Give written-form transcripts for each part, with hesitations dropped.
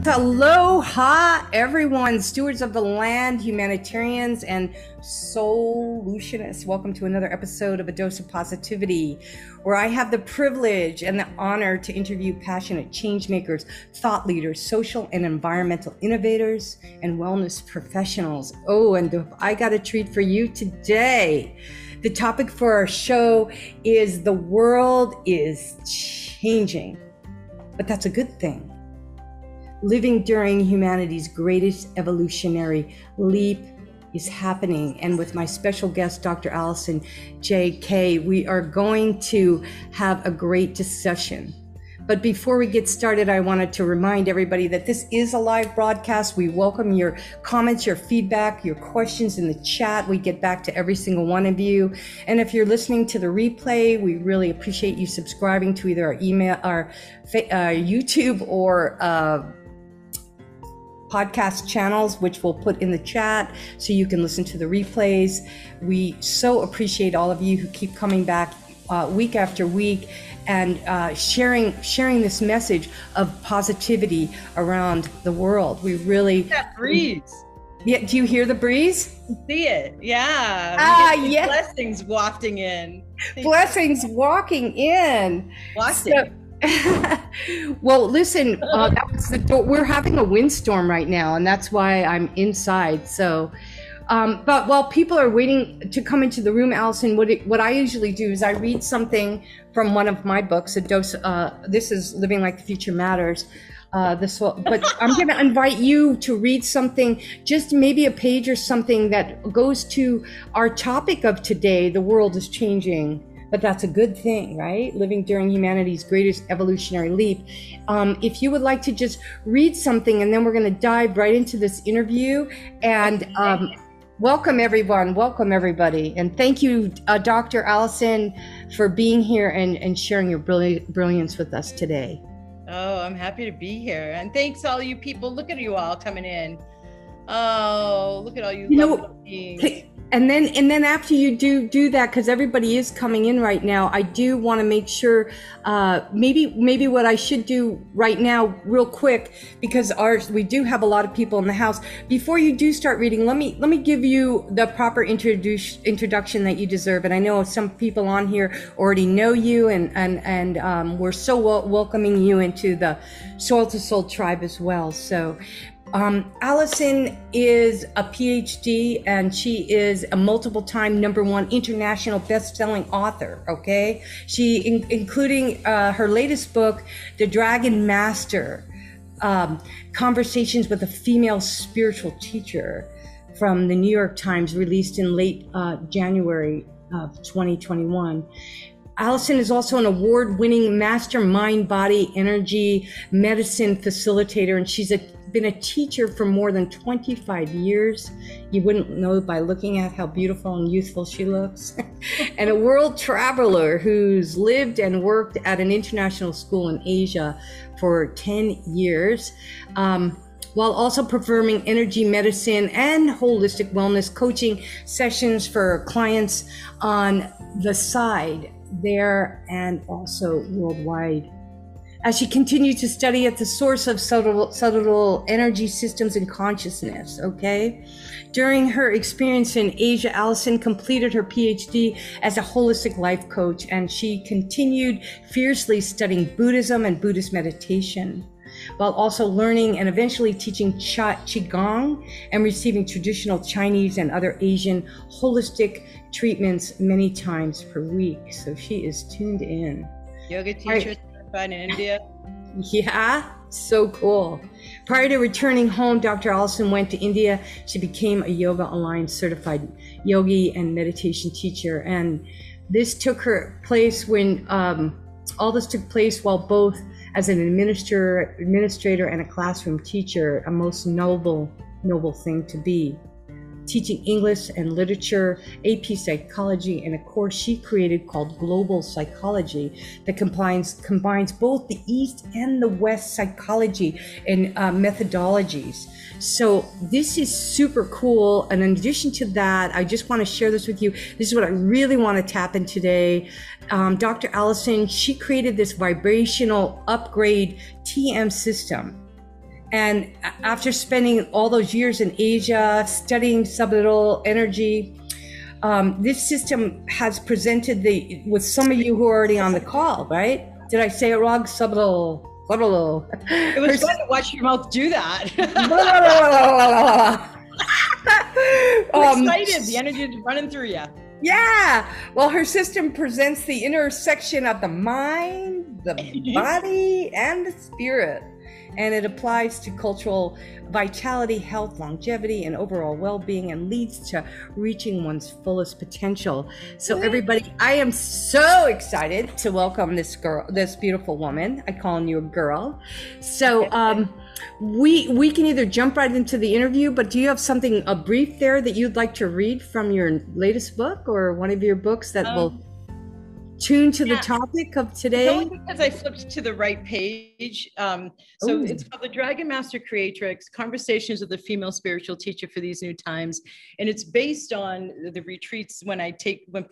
Aloha, everyone, stewards of the land, humanitarians, and solutionists. Welcome to another episode of A Dose of Positivity, where I have the privilege and the honor to interview passionate change makers, thought leaders, social and environmental innovators, and wellness professionals. Oh, and I got a treat for you today. The topic for our show is the world is changing, but that's a good thing. Living during humanity's greatest evolutionary leap is happening. And with my special guest, Dr. Alison J Kay, we are going to have a great discussion. But before we get started, I wanted to remind everybody that this is a live broadcast. We welcome your comments, your feedback, your questions in the chat. We get back to every single one of you. And if you're listening to the replay, we really appreciate you subscribing to either our email, our YouTube or podcast channels, which we'll put in the chat so you can listen to the replays. We so appreciate all of you who keep coming back week after week and sharing this message of positivity around the world. We really that breeze. Yeah, do you hear the breeze? See it? Yeah. Yes. Blessings wafting in. Blessings walking in. Wafting. Well, listen, that was we're having a windstorm right now, and that's why I'm inside. So, but while people are waiting to come into the room, Alison, what I usually do is I read something from one of my books. This is Living Like the Future Matters. But I'm going to invite you to read something, just maybe a page or something that goes to our topic of today. The world is changing. But that's a good thing, right? Living during humanity's greatest evolutionary leap. If you would like to just read something, and then we're going to dive right into this interview. And welcome, everyone. Welcome, everybody. And thank you, Dr. Alison, for being here and sharing your brilliance with us today. Oh, I'm happy to be here. And thanks to all you people. Look at you all coming in. Oh, look at all you lovely beings. And then after you do that, because everybody is coming in right now, I do want to make sure maybe what I should do right now real quick, because we do have a lot of people in the house. Before you do start reading, let me give you the proper introduction that you deserve. And I know some people on here already know you, and we're so welcoming you into the Soul to Soul tribe as well. So Alison is a PhD, and she is a multiple-time #1 international best-selling author. Okay, including her latest book, The Dragon Master, Conversations with a Female Spiritual Teacher, from the New York Times, released in late January of 2021. Alison is also an award-winning master mind body energy medicine facilitator, and she's been a teacher for more than 25 years. You wouldn't know by looking at how beautiful and youthful she looks. And a world traveler who's lived and worked at an international school in Asia for 10 years, while also performing energy medicine and holistic wellness coaching sessions for clients on the side there and also worldwide. As she continued to study at the source of subtle energy systems and consciousness, okay? During her experience in Asia, Alison completed her PhD as a holistic life coach, and she continued fiercely studying Buddhism and Buddhist meditation, while also learning and eventually teaching Qigong and receiving traditional Chinese and other Asian holistic treatments many times per week. So she is tuned in. Yoga teacher certified in India. Yeah, so cool. Prior to returning home, Dr. Alison went to India. She became a Yoga Alliance certified yogi and meditation teacher. And this took place when all this took place while both as an administrator and a classroom teacher, a most noble thing to be. Teaching English and literature, AP psychology, and a course she created called Global Psychology that combines both the East and the West psychology and methodologies. So this is super cool. And in addition to that, I just want to share this with you. This is what I really want to tap in today. Dr. Alison, she created this Vibrational UPgrade TM system. And after spending all those years in Asia studying subliminal energy, this system has presented with some of you who are already on the call, right? Did I say it wrong? Subliminal. It was fun to watch your mouth do that. I'm excited. The energy is running through you. Yeah. Well, her system presents the intersection of the mind, the body, and the spirit. And it applies to cultural vitality, health, longevity, and overall well-being, and leads to reaching one's fullest potential. So everybody, I am so excited to welcome this girl, this beautiful woman. I'm calling you a girl. So we can either jump right into the interview, but do you have something, a brief there that you'd like to read from your latest book or one of your books that will tune to the topic of today? It's only because I flipped to the right page. So it's called the Dragon Master Creatrix, Conversations with the Female Spiritual Teacher for These New Times. And it's based on the retreats when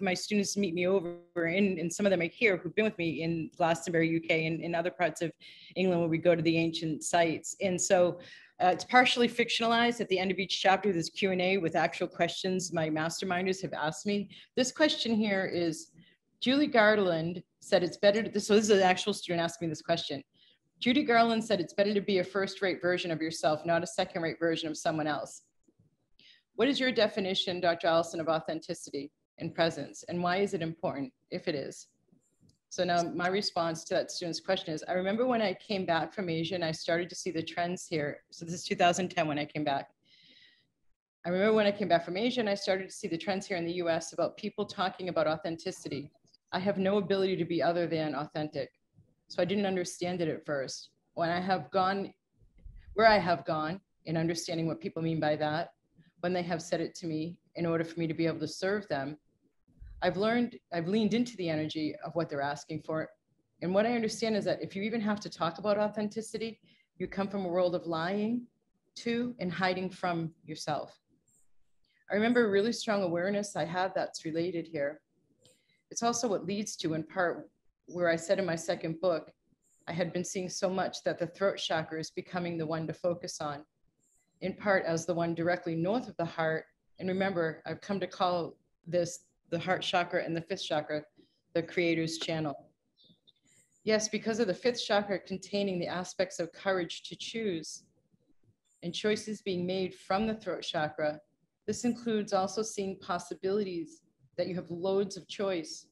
my students meet me over, and some of them are here who've been with me in Glastonbury, UK, and in other parts of England where we go to the ancient sites. And so it's partially fictionalized. At the end of each chapter, there's Q&A with actual questions my masterminders have asked me. This question here is, Julie Garland said it's better to, so this is an actual student asking me this question. Judy Garland said it's better to be a first-rate version of yourself, not a second-rate version of someone else. What is your definition, Dr. Alison, of authenticity and presence, and why is it important, if it is? So now my response to that student's question is, I remember when I came back from Asia and I started to see the trends here. So this is 2010 when I came back. I remember when I came back from Asia and I started to see the trends here in the US about people talking about authenticity. I have no ability to be other than authentic. So I didn't understand it at first. Where I have gone in understanding what people mean by that, when they have said it to me in order for me to be able to serve them, I've leaned into the energy of what they're asking for. And what I understand is that if you even have to talk about authenticity, you come from a world of lying to and hiding from yourself. I remember a really strong awareness I have that's related here. It's also what leads to, in part, where I said in my second book, I had been seeing so much that the throat chakra is becoming the one to focus on, in part as the one directly north of the heart. And remember, I've come to call this the heart chakra and the fifth chakra, the creator's channel. Yes, because of the fifth chakra containing the aspects of courage to choose and choices being made from the throat chakra, this includes also seeing possibilities that you have loads of choice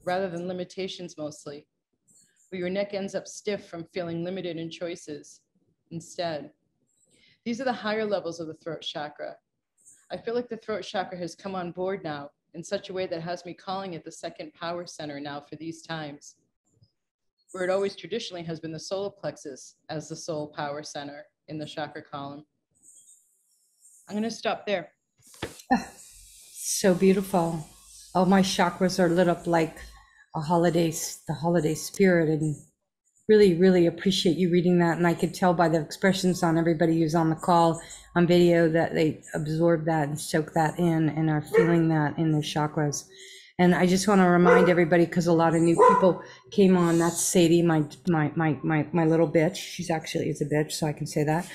rather than limitations mostly, where your neck ends up stiff from feeling limited in choices instead. These are the higher levels of the throat chakra. I feel like the throat chakra has come on board now in such a way that has me calling it the second power center now for these times, where it always traditionally has been the solar plexus as the soul power center in the chakra column. I'm going to stop there. So beautiful. Oh, my chakras are lit up like the holiday spirit, and really, really appreciate you reading that. And I could tell by the expressions on everybody who's on the call on video that they absorb that and soak that in and are feeling that in their chakras. And I just want to remind everybody, because a lot of new people came on, that's Sadie, my little bitch. She's actually is a bitch, so I can say that.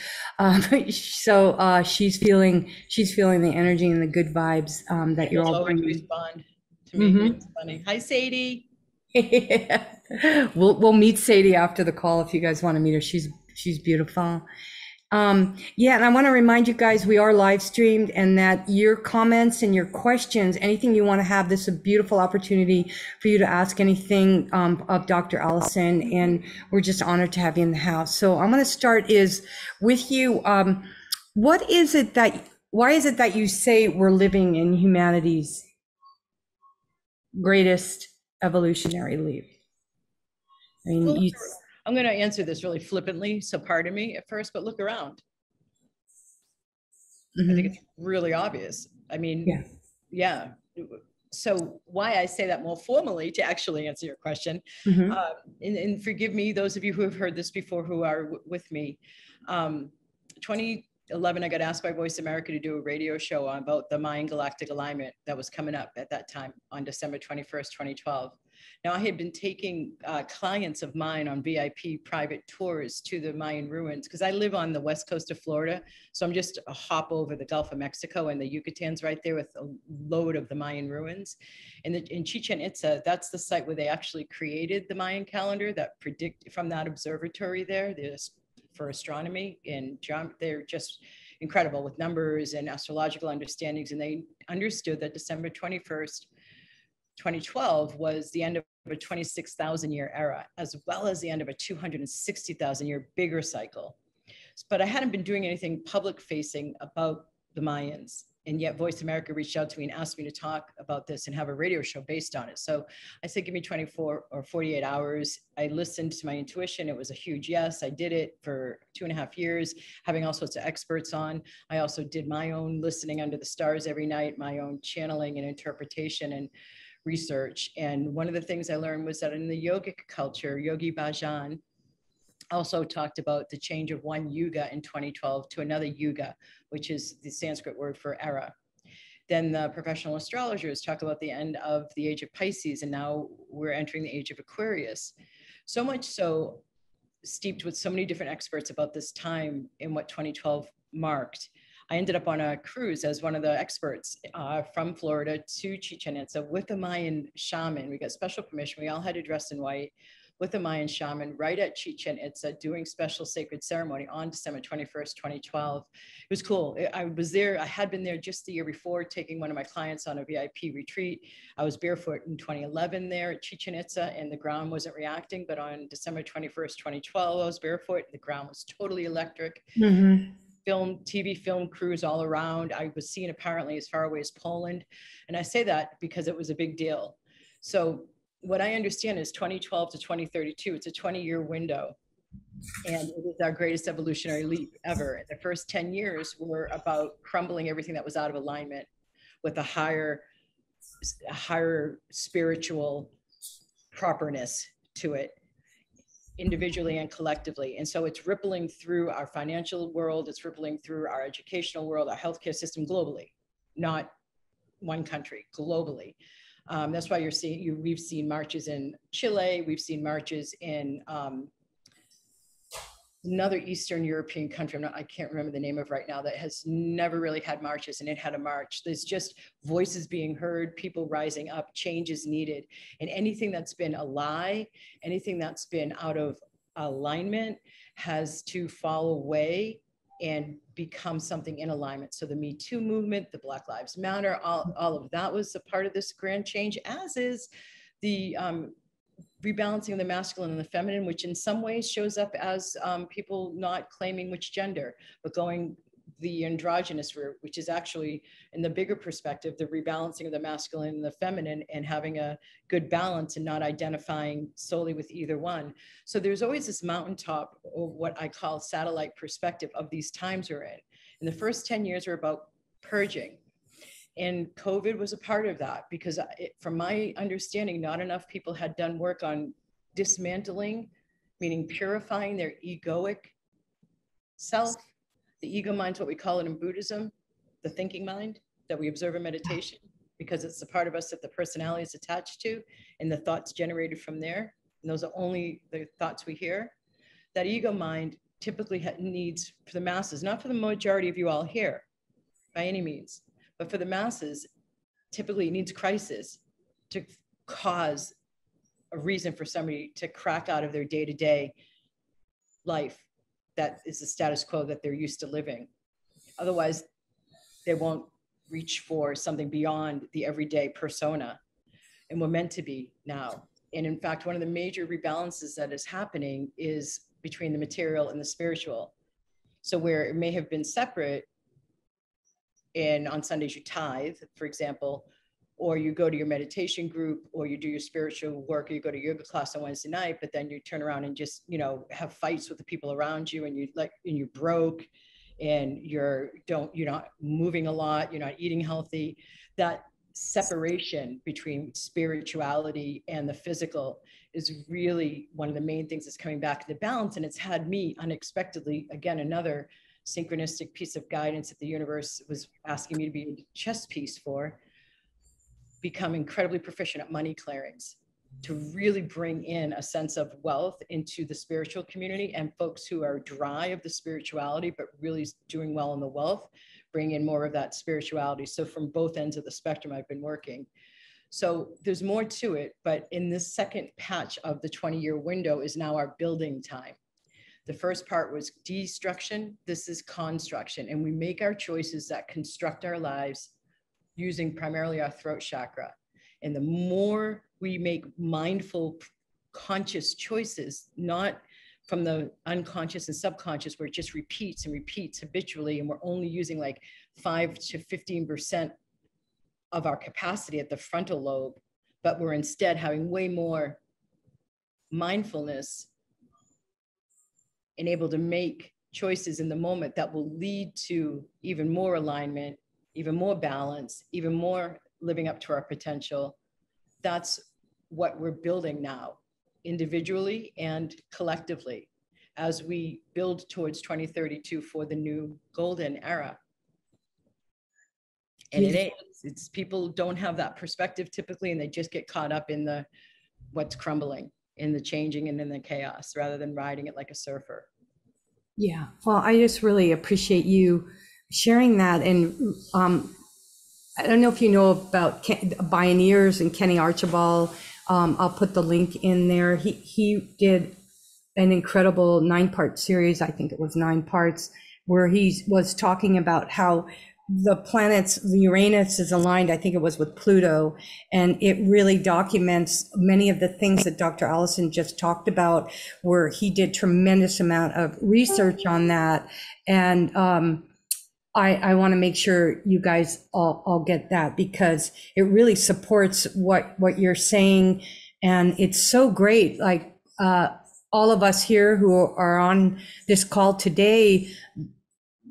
She's feeling the energy and the good vibes that you're all bringing. Respond to me. It's funny. Hi, Sadie. Yeah. We'll meet Sadie after the call if you guys want to meet her. She's beautiful. Yeah, and I want to remind you guys, we are live streamed, and that your comments and your questions, anything you want to have, this is a beautiful opportunity for you to ask anything of Dr. Alison, and we're just honored to have you in the house. So I'm going to start with you. Why is it that you say we're living in humanity's greatest evolutionary leap? I mean, I'm going to answer this really flippantly, so pardon me at first, but look around. I think it's really obvious. I mean, yeah. So why I say that more formally to actually answer your question, and forgive me, those of you who have heard this before who are with me. 2011, I got asked by Voice America to do a radio show about the Mayan Galactic alignment that was coming up at that time on December 21st, 2012. Now, I had been taking clients of mine on VIP private tours to the Mayan ruins because I live on the west coast of Florida. So I'm just a hop over the Gulf of Mexico, and the Yucatan's right there with a load of the Mayan ruins. And in Chichen Itza, that's the site where they actually created the Mayan calendar that predict from that observatory there. For astronomy, and they're just incredible with numbers and astrological understandings. And they understood that December 21st, 2012 was the end of a 26,000 year era, as well as the end of a 260,000 year bigger cycle. But I hadn't been doing anything public facing about the Mayans. And yet Voice America reached out to me and asked me to talk about this and have a radio show based on it. So I said, give me 24 or 48 hours. I listened to my intuition. It was a huge yes. I did it for 2.5 years, having all sorts of experts on. I also did my own listening under the stars every night, my own channeling and interpretation and research. And one of the things I learned was that in the yogic culture, Yogi Bhajan also talked about the change of one yuga in 2012 to another yuga, which is the Sanskrit word for era. Then the professional astrologers talk about the end of the age of Pisces, and now we're entering the age of Aquarius. So much so, steeped with so many different experts about this time and what 2012 marked. I ended up on a cruise as one of the experts from Florida to Chichen Itza with a Mayan shaman. We got special permission. We all had to dress in white with a Mayan shaman right at Chichen Itza doing special sacred ceremony on December 21st, 2012. It was cool. I was there. I had been there just the year before taking one of my clients on a VIP retreat. I was barefoot in 2011 there at Chichen Itza and the ground wasn't reacting. But on December 21st, 2012, I was barefoot. The ground was totally electric. Mm-hmm. TV film crews all around. I was seen apparently as far away as Poland. And I say that because it was a big deal. So what I understand is 2012 to 2032, it's a 20-year window. And it is our greatest evolutionary leap ever. The first 10 years were about crumbling everything that was out of alignment with a higher spiritual properness to it, individually and collectively. And so it's rippling through our financial world, it's rippling through our educational world, our healthcare system globally, not one country, globally. That's why we've seen marches in Chile, we've seen marches in another Eastern European country, I can't remember the name of right now, that has never really had marches, and it had a march. There's just voices being heard, people rising up, change is needed. And anything that's been a lie, anything that's been out of alignment has to fall away and become something in alignment. So the Me Too movement, the Black Lives Matter, all of that was a part of this grand change, as is the rebalancing of the masculine and the feminine, which in some ways shows up as people not claiming which gender, but going the androgynous route, which is actually, in the bigger perspective, the rebalancing of the masculine and the feminine and having a good balance and not identifying solely with either one. So there's always this mountaintop, or what I call satellite perspective of these times we're in. And the first 10 years were about purging. And COVID was a part of that, because from my understanding, not enough people had done work on dismantling, meaning purifying their egoic self. The ego mind is what we call it in Buddhism, the thinking mind that we observe in meditation, because it's the part of us that the personality is attached to and the thoughts generated from there. And those are only the thoughts we hear. That ego mind typically needs, for the masses, not for the majority of you all here by any means, but for the masses, typically it needs crisis to cause a reason for somebody to crack out of their day-to-day life that is the status quo that they're used to living. Otherwise, they won't reach for something beyond the everyday persona. And we're meant to be now. And in fact, one of the major rebalances that is happening is between the material and the spiritual. So where it may have been separate, and on Sundays you tithe, for example, or you go to your meditation group, or you do your spiritual work, or you go to yoga class on Wednesday night, but then you turn around and just, have fights with the people around you, and you're broke, and you're not moving a lot, you're not eating healthy. That separation between spirituality and the physical is really one of the main things that's coming back to the balance. And it's had me unexpectedly, again, another synchronistic piece of guidance that the universe was asking me to be a chess piece for, become incredibly proficient at money clearings. to really bring in a sense of wealth into the spiritual community, and folks who are dry of the spirituality, but really doing well in the wealth, bring in more of that spirituality. So from both ends of the spectrum, I've been working. So there's more to it, but in this second patch of the 20-year window is now our building time. The first part was destruction. This is construction, and we make our choices that construct our lives using primarily our throat chakra. And the more we make mindful, conscious choices, not from the unconscious and subconscious, where it just repeats and repeats habitually, and we're only using like 5 to 15% of our capacity at the frontal lobe, but we're instead having way more mindfulness and able to make choices in the moment that will lead to even more alignment, even more balance, even more living up to our potential. That's what we're building now, individually and collectively, as we build towards 2032 for the new golden era. And it's people don't have that perspective typically, and they just get caught up in the what's crumbling, in the changing and in the chaos, rather than riding it like a surfer. Yeah, well, I just really appreciate you sharing that. And I don't know if you know about Bioneers and Kenny Archibald. I'll put the link in there. He did an incredible 9-part series, I think it was 9 parts, where he was talking about how the planets, the Uranus is aligned, I think it was with Pluto, and it really documents many of the things that Dr. Alison just talked about, where he did tremendous amount of research on that. And I want to make sure you guys all get that, because it really supports what you're saying. And it's so great. Like all of us here who are on this call today,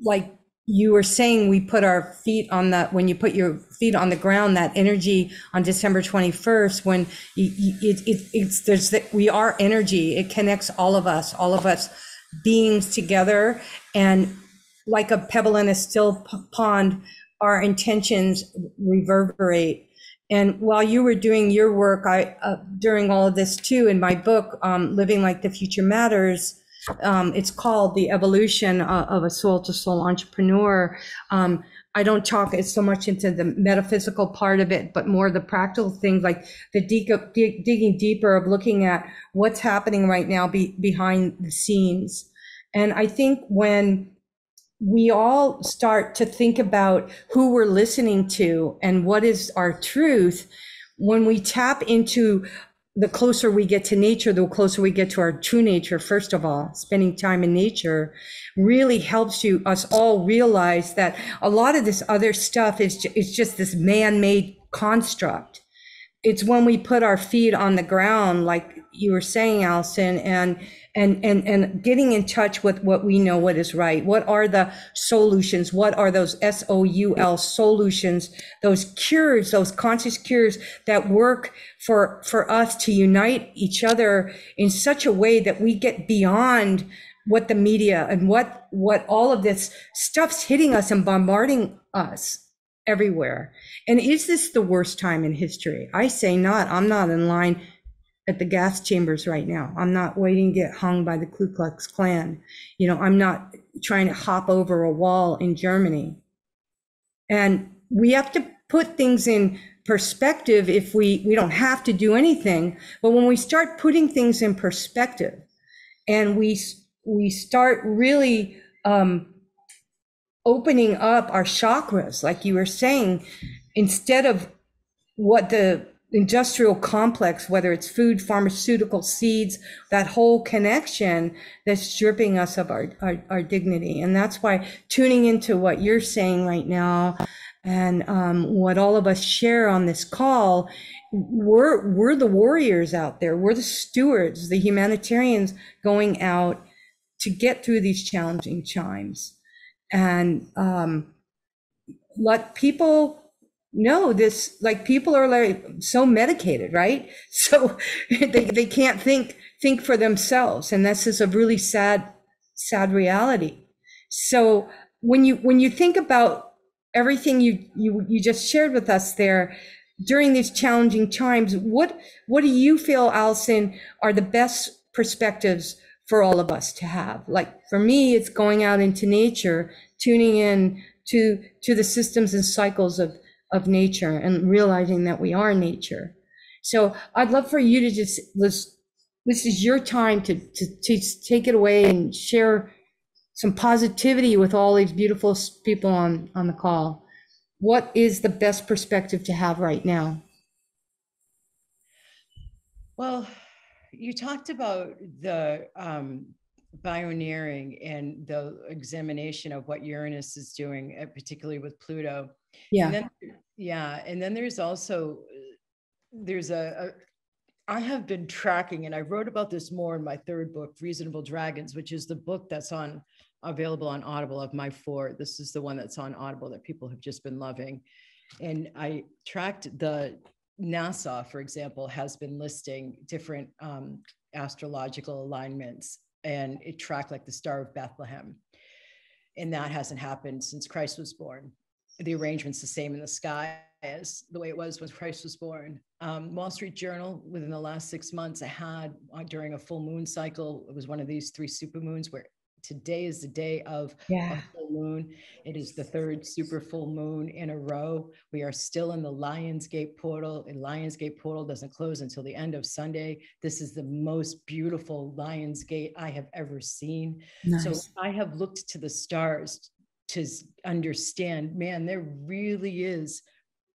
like you were saying, we put our feet on the, when you put your feet on the ground, that energy on December 21st, when we are energy, it connects all of us beings together. And like a pebble in a still pond, our intentions reverberate. And while you were doing your work, during all of this too, in my book, Living Like the Future Matters, it's called The Evolution of a Soul to Soul Entrepreneur. I don't talk so much into the metaphysical part of it, but more the practical things, like the digging deeper of looking at what's happening right now behind the scenes. And I think when we all start to think about who we're listening to and what is our truth, when we tap into, the closer we get to nature, the closer we get to our true nature. First of all, spending time in nature really helps us all realize that a lot of this other stuff is just this man-made construct. It's when we put our feet on the ground, like you were saying, Alison, and getting in touch with what we know, what is right. What are the solutions? What are those SOUL solutions, those cures, those conscious cures that work for us to unite each other in such a way that we get beyond what the media and what all of this stuff's hitting us and bombarding us everywhere. And is this the worst time in history? I say not. I'm not in line at the gas chambers right now. I'm not waiting to get hung by the Ku Klux Klan. I'm not trying to hop over a wall in Germany. And we have to put things in perspective. If we don't have to do anything, but when we start putting things in perspective and we start really opening up our chakras, like you were saying, instead of what the industrial complex, whether it's food, pharmaceutical, seeds, that whole connection that's stripping us of our dignity. And that's why tuning into what you're saying right now, and what all of us share on this call, we're the warriors out there. We're the stewards, the humanitarians going out to get through these challenging times. And let people know this, like people are like so medicated, right? So they can't think for themselves. And this is a really sad reality. So when you think about everything you just shared with us there, during these challenging times, what do you feel, Alison, are the best perspectives for all of us to have? Like for me, it's going out into nature, tuning in to the systems and cycles of nature and realizing that we are nature. So I'd love for you to just, this is your time to take it away and share some positivity with all these beautiful people on the call. What is the best perspective to have right now? Well, you talked about the bioneering and the examination of what Uranus is doing, particularly with Pluto. Yeah. And then, and then there's also, I have been tracking, and I wrote about this more in my third book, Reasonable Dragons, which is the book that's available on Audible of my 4. This is the one that's on Audible that people have just been loving. And I tracked the NASA, for example, has been listing different astrological alignments, and it tracked like the Star of Bethlehem. And that hasn't happened since Christ was born. The arrangement's the same in the sky as the way it was when Christ was born. Wall Street Journal, within the last 6 months, I had during a full moon cycle, it was one of these 3 supermoons where today is the day of a full moon. It is the 3rd super full moon in a row. We are still in the Lionsgate portal, and Lionsgate portal doesn't close until the end of Sunday. This is the most beautiful Lionsgate I have ever seen. Nice. So I have looked to the stars to understand, man, there really is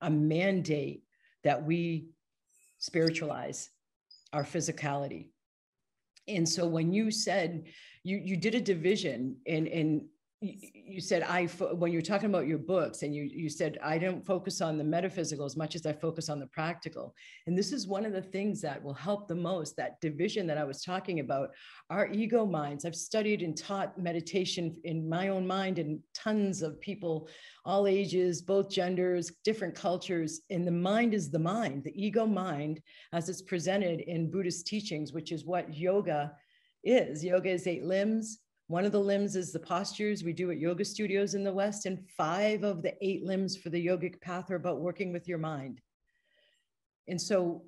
a mandate that we spiritualize our physicality. And so when you said, you did a division, and you said, when you're talking about your books, and you said, I don't focus on the metaphysical as much as I focus on the practical. And this is one of the things that will help the most, that division that I was talking about, our ego minds. I've studied and taught meditation in my own mind, and tons of people, all ages, both genders, different cultures. And the mind is the mind, the ego mind, as it's presented in Buddhist teachings, which is what yoga is. Yoga is 8 limbs. One of the limbs is the postures we do at yoga studios in the West, and 5 of the 8 limbs for the yogic path are about working with your mind. And so,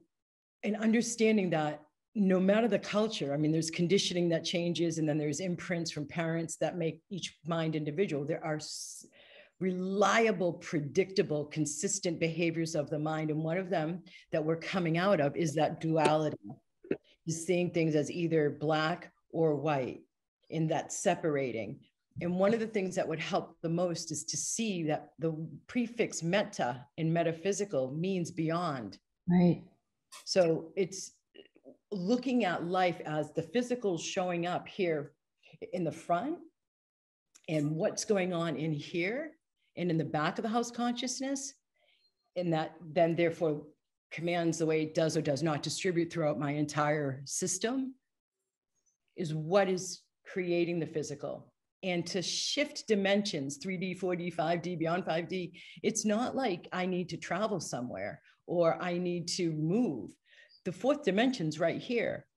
in understanding that, no matter the culture, I mean, there's conditioning that changes, and then there's imprints from parents that make each mind individual. There are reliable, predictable, consistent behaviors of the mind. And one of them that we're coming out of is that duality, is seeing things as either black or white, in that separating. And one of the things that would help the most is to see that the prefix meta in metaphysical means beyond. Right. So it's looking at life as the physical showing up here in the front, and what's going on in here and in the back of the house consciousness, and that then therefore commands the way it does or does not distribute throughout my entire system, is what is creating the physical. And to shift dimensions, 3D, 4D, 5D, beyond 5D, it's not like I need to travel somewhere or I need to move. The 4th dimension's right here.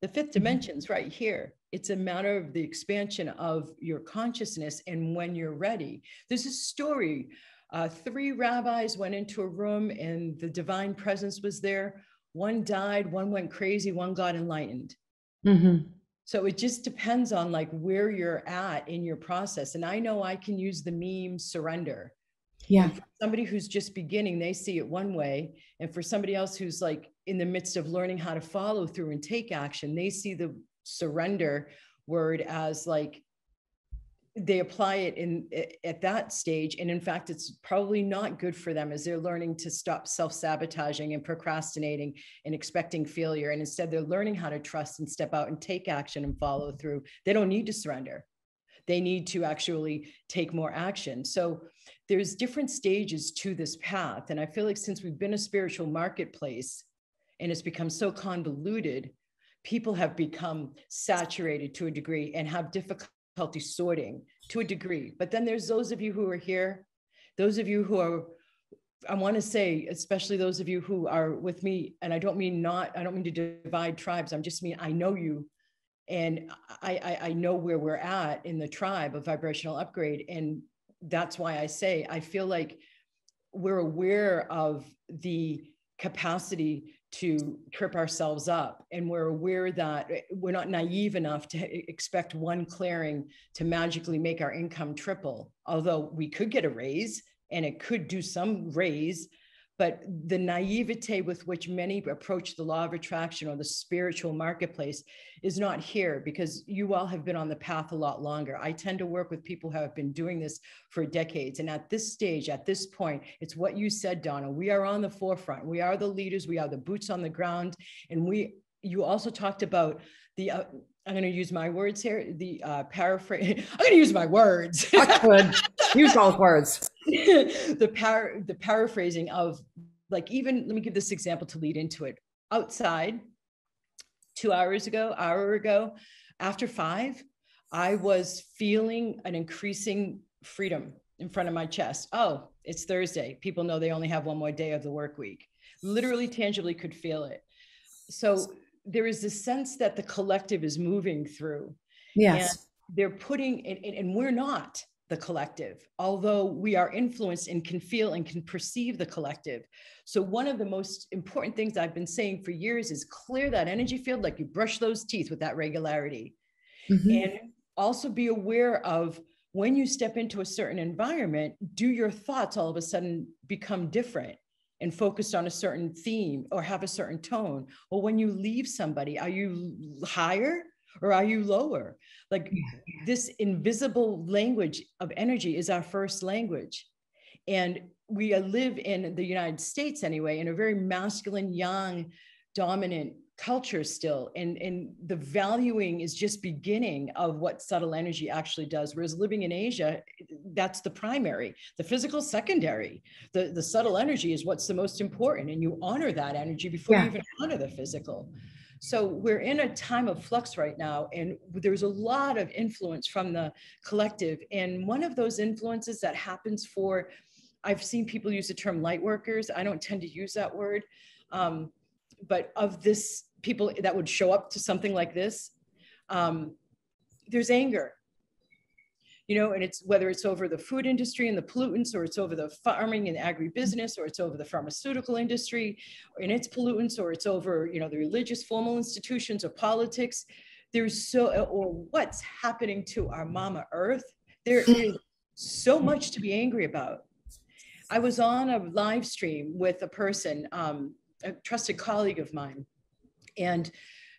The 5th dimension's right here. It's a matter of the expansion of your consciousness and when you're ready. There's a story. 3 rabbis went into a room and the divine presence was there. One died, one went crazy, one got enlightened. Mm-hmm. So it just depends on like where you're at in your process. And I know I can use the meme surrender. Yeah. And for somebody who's just beginning, they see it one way. And for somebody else who's like in the midst of learning how to follow through and take action, they see the surrender word as like, they apply it at that stage. And in fact, it's probably not good for them as they're learning to stop self-sabotaging and procrastinating and expecting failure. And instead they're learning how to trust and step out and take action and follow through. They don't need to surrender. They need to actually take more action. So there's different stages to this path. And I feel like since we've been a spiritual marketplace and it's become so convoluted, people have become saturated to a degree and have difficulty sorting to a degree. But then there's those of you who are here, those of you who are, I want to say, especially those of you who are with me, and I don't mean to divide tribes. I'm just mean, I know you, and I know where we're at in the tribe of vibrational upgrade. And that's why I say, I feel like we're aware of the capacity to trip ourselves up. And we're aware that we're not naive enough to expect one clearing to magically make our income triple. Although we could get a raise and it could do some raise, but the naivete with which many approach the law of attraction or the spiritual marketplace is not here, because you all have been on the path a lot longer. I tend to work with people who have been doing this for decades. And at this stage, at this point, it's what you said, Donna, we are on the forefront. We are the leaders. We are the boots on the ground. And you also talked about the, I'm going to use my words here, the paraphrase. I'm going to use my words. Use those words. The paraphrasing of, like, even, let me give this example to lead into it. Outside, 2 hour ago, after 5, I was feeling an increasing freedom in front of my chest. Oh, it's Thursday. People know they only have one more day of the work week. Literally, tangibly could feel it. So there is this sense that the collective is moving through. Yes. And they're putting, and we're not the collective, although we are influenced and can feel and can perceive the collective. So one of the most important things I've been saying for years is clear that energy field like you brush those teeth with that regularity. And also be aware of when you step into a certain environment, do your thoughts all of a sudden become different and focused on a certain theme or have a certain tone? Or when you leave somebody, are you higher or are you lower? Like, this invisible language of energy is our first language. And we live in the United States anyway, in a very masculine, young, dominant culture still. And the valuing is just beginning of what subtle energy actually does. Whereas living in Asia, that's the primary, the physical secondary, the subtle energy is what's the most important. And you honor that energy before you even honor the physical. So we're in a time of flux right now, and there's a lot of influence from the collective. And one of those influences that happens for, I've seen people use the term light workers. I don't tend to use that word, but of this people that would show up to something like this, there's anger. You know, and it's whether it's over the food industry and the pollutants, or it's over the farming and agribusiness, or it's over the pharmaceutical industry and its pollutants, or it's over, you know, the religious formal institutions or politics. There's or what's happening to our Mama Earth. There is so much to be angry about. I was on a live stream with a person, a trusted colleague of mine, and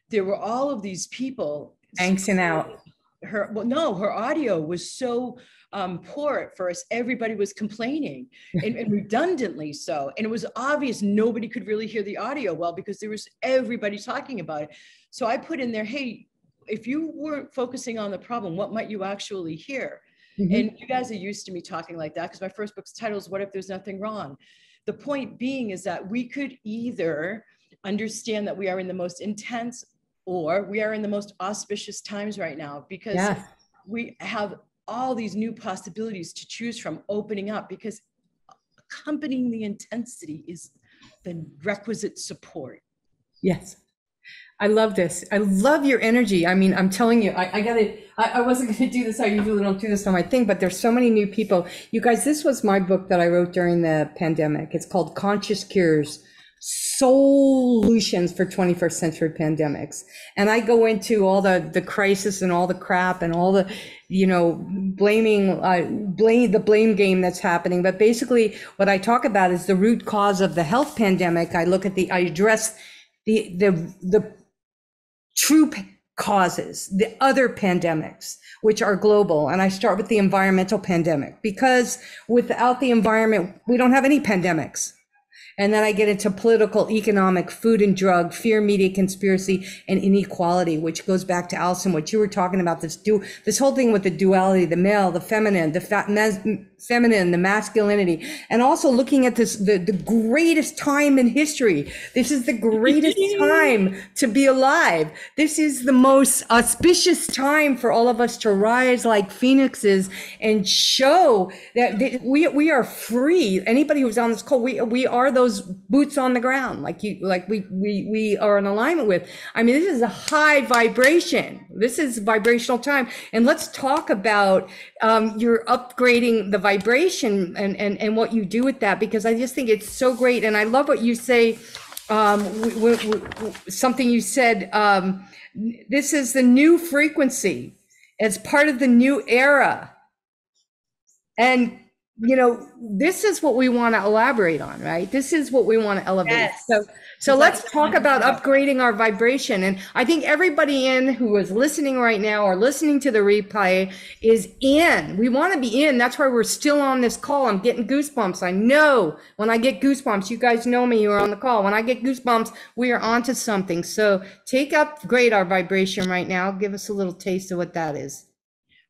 there were all of these people. Angst out. Her audio was so poor at first. Everybody was complaining, and redundantly so. And it was obvious nobody could really hear the audio well, because there was everybody talking about it. So I put in there, hey, if you weren't focusing on the problem, what might you actually hear? And you guys are used to me talking like that, because my first book's title is What If There's Nothing Wrong? The point being is that we could either understand that we are in the most intense, or we are in the most auspicious times right now, because we have all these new possibilities to choose from opening up, because accompanying the intensity is the requisite support. Yes. I love this. I love your energy. I mean, I'm telling you, I wasn't going to do this. I usually don't do this on my thing, but there's so many new people. You guys, this was my book that I wrote during the pandemic. It's called Conscious Cures, Solutions for 21st Century Pandemics. And I go into all the crisis and all the crap and all the, you know, the blame game that's happening. But basically what I talk about is the root cause of the health pandemic. I address the true causes, the other pandemics, which are global. And I start with the environmental pandemic, because without the environment, we don't have any pandemics. And then I get into political, economic, food and drug, fear, media, conspiracy, and inequality, which goes back to Alison, what you were talking about, this whole thing with the duality, the male, the feminine, the masculinity, and also looking at this, the greatest time in history. This is the greatest time to be alive. This is the most auspicious time for all of us to rise like phoenixes and show that we are free. Anybody who's on this call, we are those boots on the ground, like we are in alignment with. I mean, this is a high vibration. This is vibrational time. And let's talk about you're upgrading the vibration and what you do with that, because I just think it's so great. And I love what you say. Something you said, this is the new frequency. It's part of the new era. And, you know, this is what we want to elaborate on, right? This is what we want to elevate. Yes. So let's talk about upgrading our vibration. And I think everybody who is listening right now or listening to the replay is in. We want to be in. That's why we're still on this call. I'm getting goosebumps. I know when I get goosebumps, you guys know me, you're on the call. When I get goosebumps, we are onto something. So upgrade our vibration right now. Give us a little taste of what that is.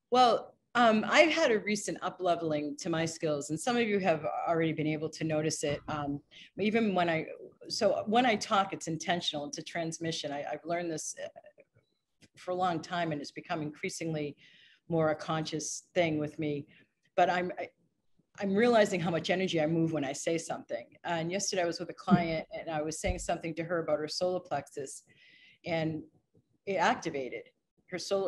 Well, I've had a recent up-leveling to my skills, and some of you have already been able to notice it. Even when I talk, it's intentional. It's a transmission. I've learned this for a long time, and it's become increasingly more a conscious thing with me. But I'm realizing how much energy I move when I say something. And yesterday I was with a client, and I was saying something to her about her solar plexus, and it activated.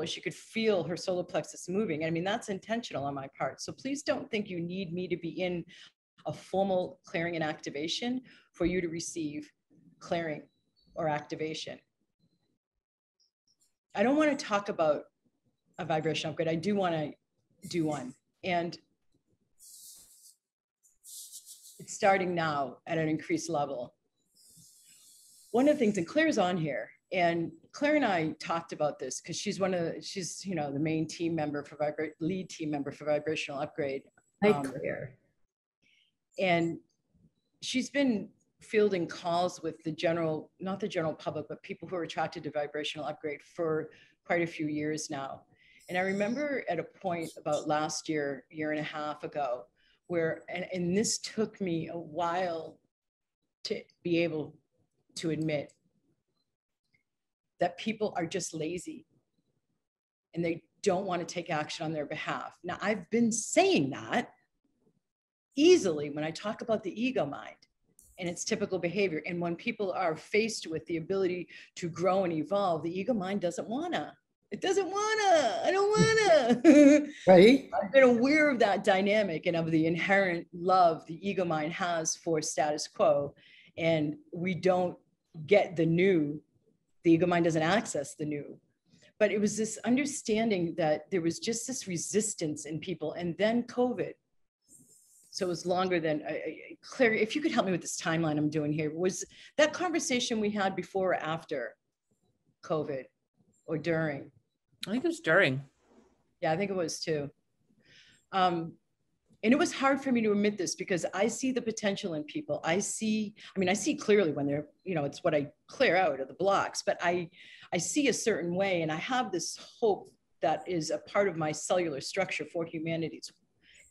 She could feel her solar plexus moving. I mean, that's intentional on my part. So please don't think you need me to be in a formal clearing and activation for you to receive clearing or activation. I don't want to talk about a vibrational upgrade. I do want to do one. And it's starting now at an increased level. One of the things, and Claire's on here, and Claire and I talked about this because she's you know, the main team member for lead team member for Vibrational Upgrade. Hi, Claire. And she's been fielding calls with the general, not the general public, but people who are attracted to Vibrational Upgrade for quite a few years now. And I remember at a point about last year, year and a half ago, where, and this took me a while to be able to admit, that people are just lazy and they don't want to take action on their behalf. Now, I've been saying that easily when I talk about the ego mind and its typical behavior. And when people are faced with the ability to grow and evolve, the ego mind doesn't wanna. It doesn't wanna. I don't wanna. Right. I've been aware of that dynamic and of the inherent love the ego mind has for status quo. And we don't get the new. The ego mind doesn't access the new. But it was this understanding that there was just this resistance in people. And then COVID. So it was longer than, Claire, if you could help me with this timeline I'm doing here, was that conversation we had before or after COVID or during? I think it was during. Yeah, I think it was too. And it was hard for me to admit this because I see the potential in people. I see clearly when they're, you know, it's what I clear out of the blocks, but I see a certain way, and I have this hope that is a part of my cellular structure for humanity. It's a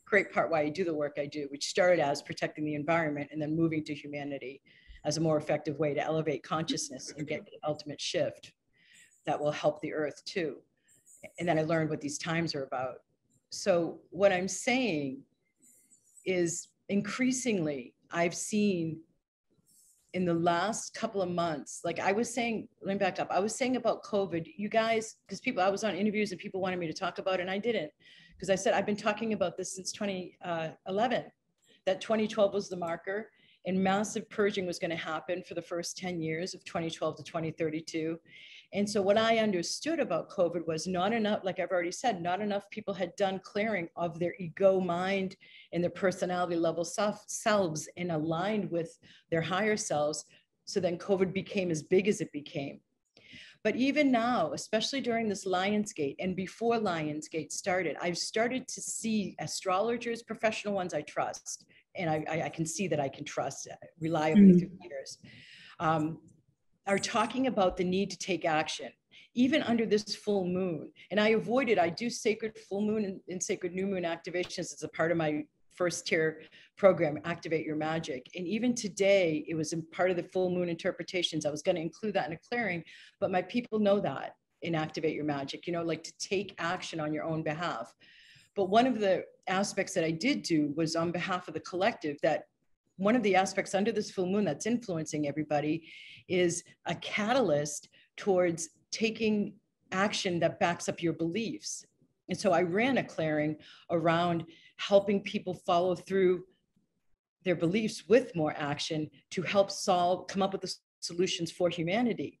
great part why I do the work I do, which started as protecting the environment and then moving to humanity as a more effective way to elevate consciousness and get the ultimate shift that will help the earth too. And then I learned what these times are about. So what I'm saying is increasingly I've seen in the last couple of months, like I was saying, let me back up. I was saying about COVID, you guys, because I was on interviews and people wanted me to talk about it and I didn't, because I said, I've been talking about this since 2011, that 2012 was the marker and massive purging was going to happen for the first 10 years of 2012 to 2032. And so what I understood about COVID was not enough, like I've already said, not enough people had done clearing of their ego mind and their personality level selves and aligned with their higher selves. So then COVID became as big as it became. But even now, especially during this Lionsgate and before Lionsgate started, I've started to see astrologers, professional ones I trust, and I can see that I can trust reliably through the years, are talking about the need to take action, even under this full moon. And I do sacred full moon and sacred new moon activations as a part of my first tier program, Activate Your Magic. And even today, it was in part of the full moon interpretations. I was going to include that in a clearing, but my people know that in Activate Your Magic, you know, like to take action on your own behalf. But one of the aspects that I did do was on behalf of the collective, that one of the aspects under this full moon that's influencing everybody is a catalyst towards taking action that backs up your beliefs. And so I ran a clearing around helping people follow through their beliefs with more action to help come up with the solutions for humanity.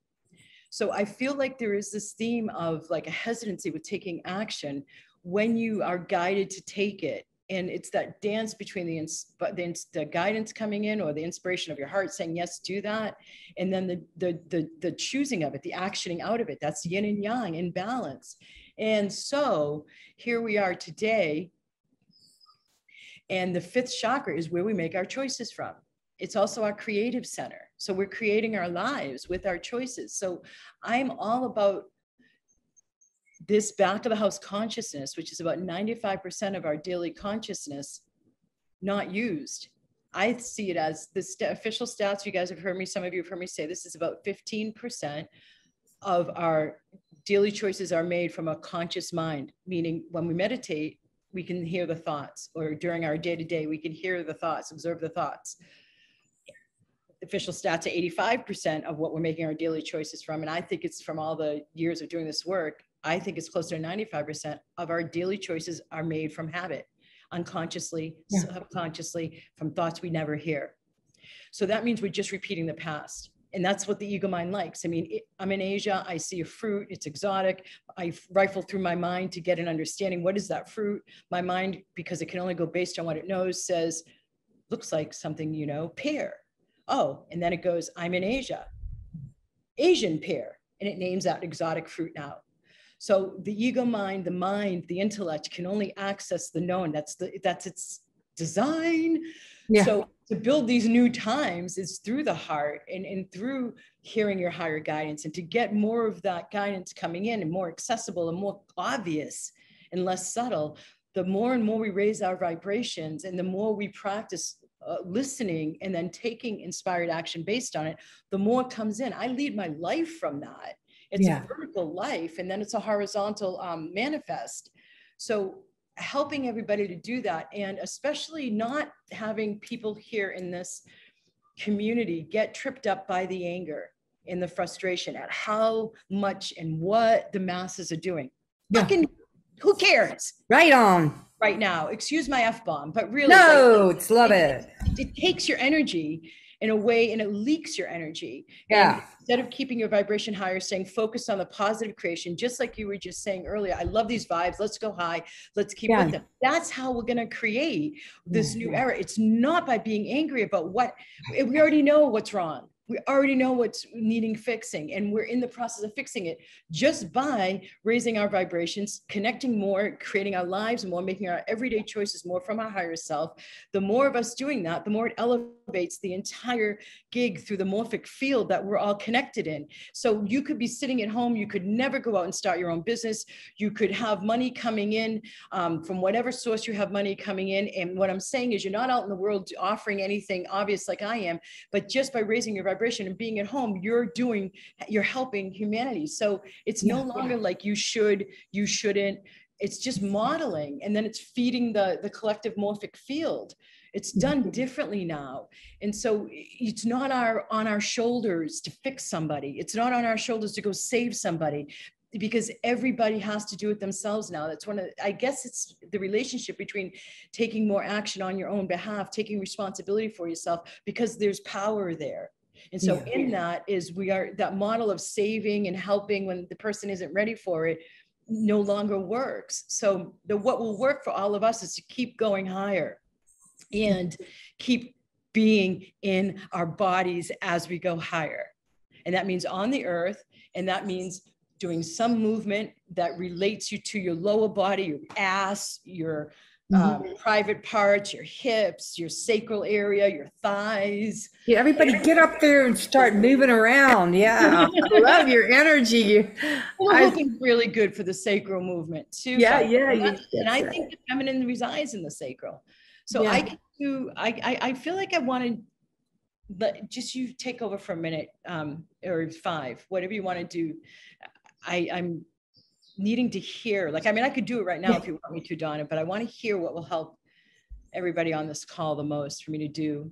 So I feel like there is this theme of like a hesitancy with taking action when you are guided to take it. And it's that dance between the guidance coming in, or the inspiration of your heart saying, yes, do that. And then the choosing of it, the actioning out of it, that's yin and yang in balance. And so here we are today. And the fifth chakra is where we make our choices from. It's also our creative center. So we're creating our lives with our choices. So I'm all about this back of the house consciousness, which is about 95% of our daily consciousness not used. I see it as the official stats. You guys have heard me, some of you have heard me say this is about 15% of our daily choices are made from a conscious mind, meaning when we meditate, we can hear the thoughts, or during our day-to-day, we can hear the thoughts, observe the thoughts. Official stats are 85% of what we're making our daily choices from. And I think it's from all the years of doing this work, I think it's closer to 95% of our daily choices are made from habit, unconsciously, subconsciously, from thoughts we never hear. So that means we're just repeating the past. And that's what the ego mind likes. I mean, I'm in Asia, I see a fruit, it's exotic. I rifle through my mind to get an understanding. What is that fruit? My mind, because it can only go based on what it knows, says, looks like something, you know, pear. Oh, and then it goes, I'm in Asia, Asian pear. And it names that exotic fruit now. So the ego mind, the intellect can only access the known. That's its design. Yeah. So to build these new times is through the heart and through hearing your higher guidance, and to get more of that guidance coming in and more accessible and more obvious and less subtle. The more and more we raise our vibrations, and the more we practice listening and then taking inspired action based on it, the more comes in. I lead my life from that. It's a vertical life, and then it's a horizontal manifest. So helping everybody to do that, and especially not having people here in this community get tripped up by the anger and the frustration at how much and what the masses are doing. Fucking who cares? Right on. Right now, excuse my F-bomb, but really, no, it's love it. It takes your energy in a way, and it leaks your energy. Yeah. And instead of keeping your vibration higher, saying focus on the positive creation, just like you were just saying earlier, I love these vibes. Let's go high. Let's keep with them. That's how we're going to create this new era. It's not by being angry about what we already know what's wrong. We already know what's needing fixing, and we're in the process of fixing it just by raising our vibrations, connecting more, creating our lives more, making our everyday choices more from our higher self. The more of us doing that, the more it elevates the entire gig through the morphic field that we're all connected in. So you could be sitting at home, you could never go out and start your own business. You could have money coming in from whatever source you have money coming in. And what I'm saying is, you're not out in the world offering anything obvious like I am, but just by raising your vibration and being at home, you're helping humanity. So it's no longer like you should, you shouldn't. It's just modeling, and then it's feeding the collective morphic field. It's done differently now. And so it's not on our shoulders to fix somebody. It's not on our shoulders to go save somebody, because everybody has to do it themselves now. That's I guess it's the relationship between taking more action on your own behalf, taking responsibility for yourself, because there's power there. And so in that is that model of saving and helping when the person isn't ready for it no longer works. So what will work for all of us is to keep going higher and keep being in our bodies as we go higher. And that means on the earth, and that means doing some movement that relates you to your lower body, your ass, your private parts, your hips, your sacral area, your thighs. Yeah, everybody get up there and start moving around. Yeah, I love your energy. We're looking really good for the sacral movement too. Yeah. And I think the feminine resides in the sacral. So I feel like I wanted, just you take over for a minute, or 5, whatever you want to do. I'm needing to hear, like, I mean, I could do it right now if you want me to, Donna, but I want to hear what will help everybody on this call the most for me to do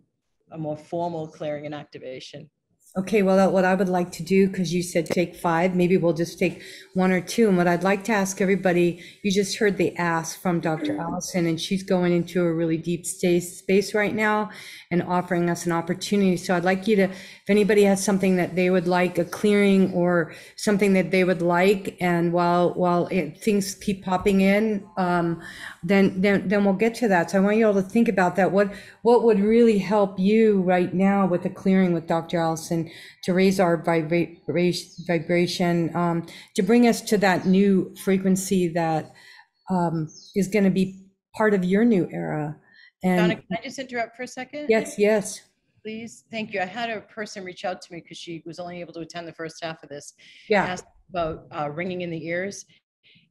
a more formal clearing and activation. Okay, well, what I would like to do, because you said take 5, maybe we'll just take 1 or 2. And what I'd like to ask everybody, you just heard the ask from Dr. Alison, and she's going into a really deep space right now and offering us an opportunity. So I'd like you to, if anybody has something that they would like, a clearing or something that they would like, and while things keep popping in, then we'll get to that. So I want you all to think about that. What would really help you right now with the clearing with Dr. Alison to raise our vibration, to bring us to that new frequency that is going to be part of your new era. And Donna, can I just interrupt for a second? yes. Please. Thank you. I had a person reach out to me because she was only able to attend the first half of this. Yeah. Asked about ringing in the ears.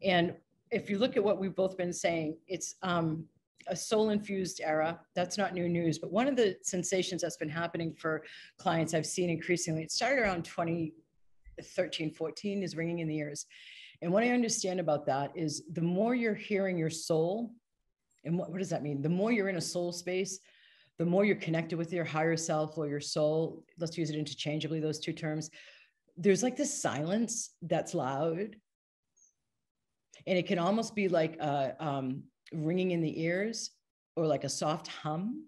And if you look at what we've both been saying, it's a soul-infused era. That's not new news. But one of the sensations that's been happening for clients I've seen increasingly, it started around 2013, 14, is ringing in the ears. And what I understand about that is the more you're hearing your soul, and what does that mean? The more you're in a soul space, the more you're connected with your higher self or your soul. Let's use it interchangeably, those two terms. There's like this silence that's loud. And it can almost be like ringing in the ears or like a soft hum.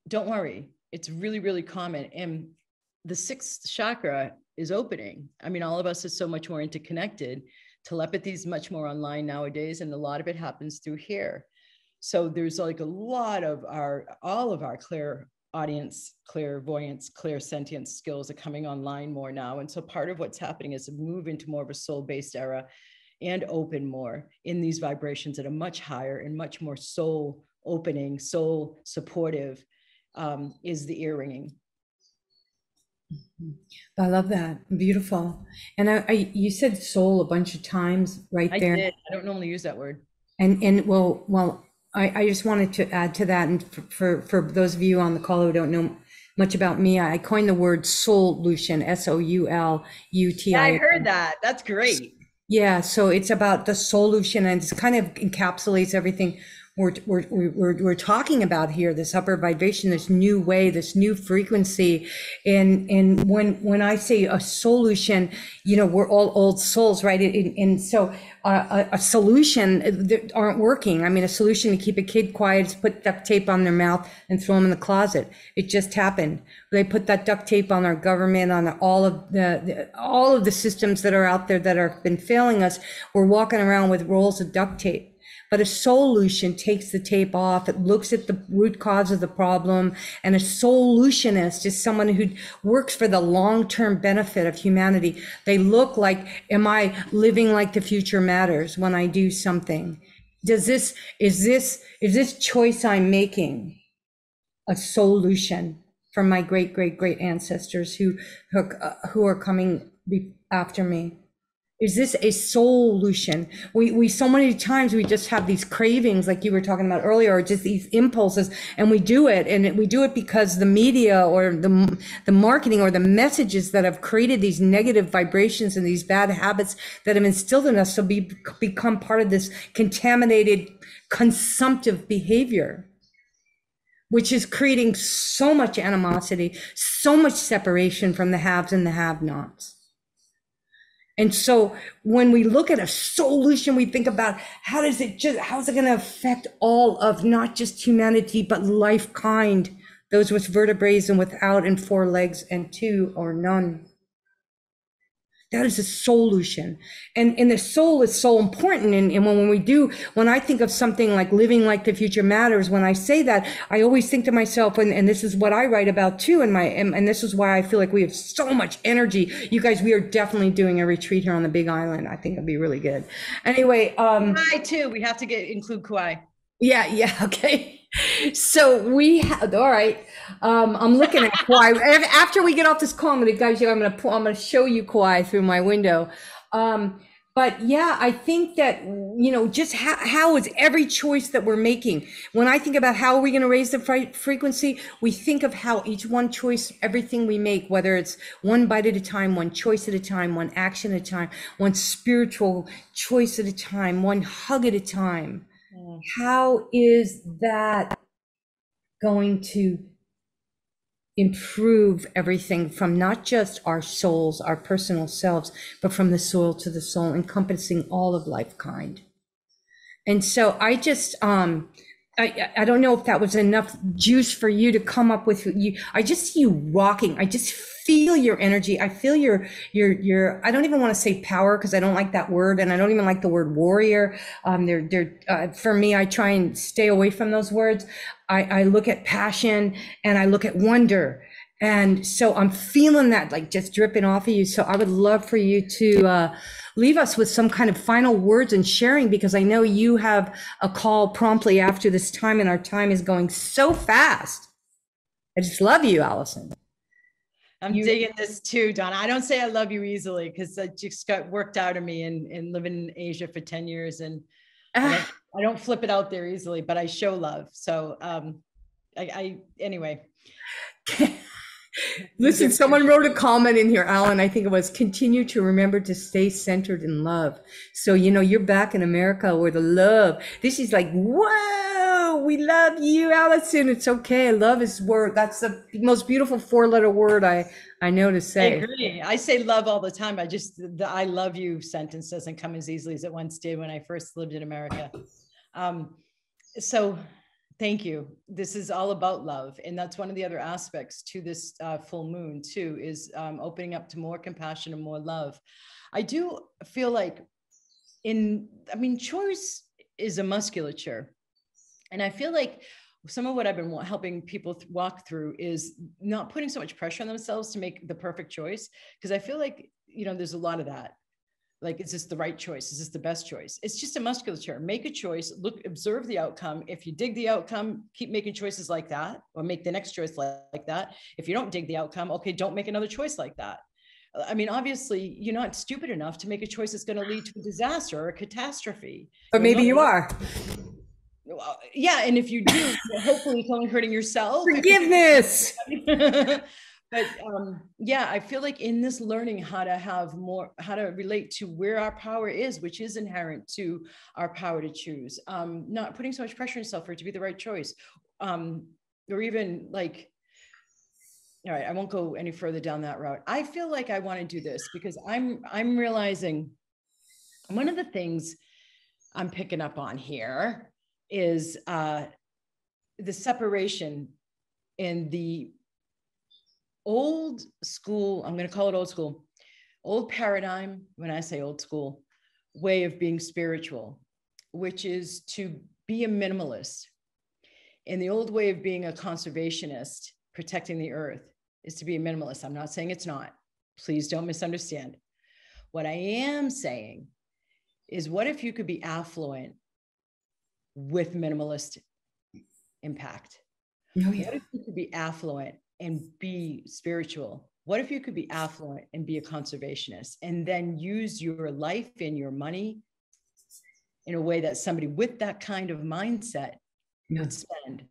Don't worry, it's really, really common. And the 6th chakra is opening. I mean, all of us is so much more interconnected. Telepathy is much more online nowadays, and a lot of it happens through here. So there's like a lot of all of our clear audience, clairvoyance, clairsentience skills are coming online more now. And so part of what's happening is to move into more of a soul-based era and open more in these vibrations at a much higher and much more soul opening, soul supportive is the ear ringing. I love that. Beautiful. And you said soul a bunch of times right there. I did. I don't normally use that word. And well, I just wanted to add to that. And for those of you on the call who don't know much about me, I coined the word solution, SOULUTI. Yeah, I heard that. That's great. Yeah. So it's about the solution, and it kind of encapsulates everything we're talking about here, this upper vibration, this new way, this new frequency. And when I say a solution, you know, we're all old souls, right? And so a solution that aren't working. I mean, a solution to keep a kid quiet is put duct tape on their mouth and throw them in the closet. It just happened. They put that duct tape on our government, on all of the systems that are out there that have been failing us. We're walking around with rolls of duct tape. But a solution takes the tape off. It looks at the root cause of the problem. And a solutionist is someone who works for the long-term benefit of humanity. They look like, am I living like the future matters when I do something? Is this choice I'm making a solution from my great ancestors who are coming after me? Is this a solution? We so many times we just have these cravings, like you were talking about earlier, or just these impulses, and we do it, and we do it because the media or the marketing or the messages that have created these negative vibrations and these bad habits that have instilled in us to become part of this contaminated, consumptive behavior, which is creating so much animosity, so much separation from the haves and the have-nots. And so when we look at a solution, we think about how is it going to affect all of not just humanity, but life kind, those with vertebrae and without, and 4 legs and 2 or none. That is a solution. And the soul is so important. And when I think of something like living like the future matters, when I say that, I always think to myself, and this is what I write about too, and this is why I feel like we have so much energy. You guys, we are definitely doing a retreat here on the Big Island. I think it'll be really good. Anyway. Kauai too. We have to include Kauai. Yeah. Okay. So all right. I'm looking at Kauai. After we get off this call, I'm gonna show you Kauai through my window. But yeah, I think that, you know, just how is every choice that we're making. When I think about how are we going to raise the frequency, we think of how each one choice, everything we make, whether it's one bite at a time, one choice at a time, one action at a time, one spiritual choice at a time, one hug at a time. How is that going to improve everything from not just our souls, our personal selves, but from the soul to the soul, encompassing all of life kind. And so I just, I don't know if that was enough juice for you to come up with you. I just see you rocking. I just feel your energy. I feel your, I don't even want to say power because I don't like that word. And I don't even like the word warrior. For me, I try and stay away from those words. I look at passion and I look at wonder. And so I'm feeling that like just dripping off of you. So I would love for you to leave us with some kind of final words and sharing, because I know you have a call promptly after this time and our time is going so fast. I just love you, Alison. I'm digging this too, Donna. I don't say I love you easily because I just got worked out of me and living in Asia for 10 years. And I don't flip it out there easily, but I show love. So anyway. Listen, someone wrote a comment in here, Alan, I think it was, continue to remember to stay centered in love. So, you know, you're back in America where the love, this is like, whoa, we love you, Alison. It's okay. Love is word. That's the most beautiful 4-letter word I know to say. I agree. I say love all the time. The I love you sentence doesn't come as easily as it once did when I first lived in America. So thank you. This is all about love. And that's one of the other aspects to this full moon too, is opening up to more compassion and more love. I do feel like choice is a musculature. And I feel like some of what I've been helping people walk through is not putting so much pressure on themselves to make the perfect choice. Because I feel like, you know, there's a lot of that. Like, is this the right choice? Is this the best choice? It's just a musculature. Make a choice, look, observe the outcome. If you dig the outcome, keep making choices like that, or make the next choice like that. If you don't dig the outcome, okay, don't make another choice like that. I mean, obviously, you're not stupid enough to make a choice that's going to lead to a disaster or a catastrophe. But maybe you are. Yeah, and if you do, hopefully it's only hurting yourself. Forgiveness. But yeah, I feel like in this learning how to relate to where our power is, which is inherent to our power to choose, not putting so much pressure on yourself for it to be the right choice, or even like, all right, I won't go any further down that route. I feel like I want to do this because I'm realizing one of the things I'm picking up on here is the separation in the old school, I'm going to call it old school, old paradigm, when I say old school, way of being spiritual, which is to be a minimalist. And the old way of being a conservationist, protecting the earth, is to be a minimalist. I'm not saying it's not. Please don't misunderstand. What I am saying is, what if you could be affluent with minimalist impact? Oh, yeah. What if you could be affluent and be spiritual? What if you could be affluent and be a conservationist, and then use your life and your money in a way that somebody with that kind of mindset would spend?